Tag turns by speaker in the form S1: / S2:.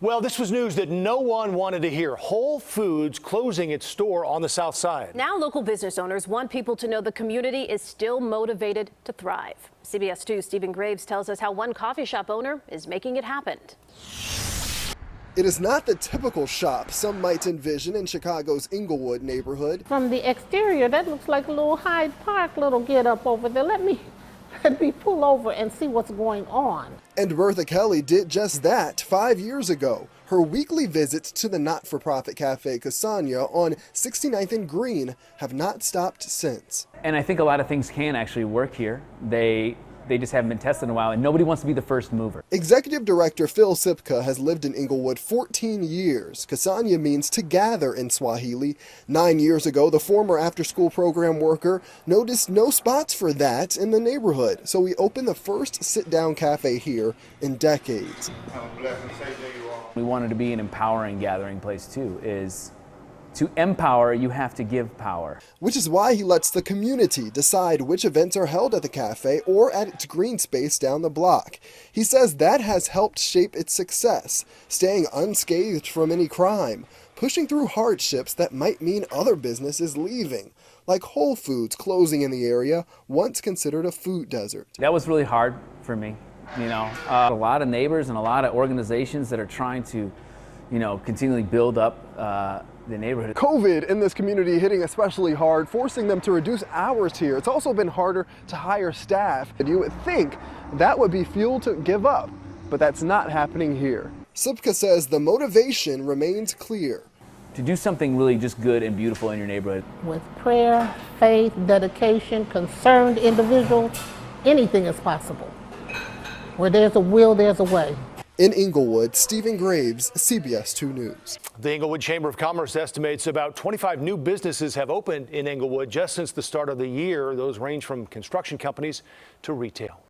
S1: Well, this was news that no one wanted to hear. Whole Foods closing its store on the south side.
S2: Now local business owners want people to know the community is still motivated to thrive. CBS 2's Stephen Graves tells us how one coffee shop owner is making it happen.
S3: It is not the typical shop some might envision in Chicago's Englewood neighborhood.
S4: From the exterior, that looks like a little Hyde Park little get up over there. Let me pull over and see what's going on.
S3: And Bertha Kelly did just that 5 years ago. Her weekly visits to the not-for-profit cafe Casania on 69th and Green have not stopped since.
S5: And I think a lot of things can actually work here. They just haven't been tested in a while, and nobody wants to be the first mover.
S3: Executive Director Phil Sipka has lived in Englewood 14 years. Casania means to gather in Swahili. 9 years ago, the former after-school program worker noticed no spots for that in the neighborhood, so he opened the first sit-down cafe here in decades.
S5: We wanted to be an empowering gathering place too. Is to empower, you have to give power.
S3: Which is why he lets the community decide which events are held at the cafe or at its green space down the block. He says that has helped shape its success, staying unscathed from any crime, pushing through hardships that might mean other businesses leaving, like Whole Foods closing in the area, once considered a food desert.
S5: That was really hard for me. A lot of neighbors and a lot of organizations that are trying to, continually build up the neighborhood.
S3: COVID in this community hitting especially hard, forcing them to reduce hours here. It's also been harder to hire staff. And you would think that would be fuel to give up, but that's not happening here. Sipka says the motivation remains clear.
S5: To do something really just good and beautiful in your neighborhood.
S4: With prayer, faith, dedication, concerned individuals, anything is possible. Where there's a will, there's a way.
S3: In Englewood, Stephen Graves, CBS 2 News.
S1: The Englewood Chamber of Commerce estimates about 25 new businesses have opened in Englewood just since the start of the year. Those range from construction companies to retail.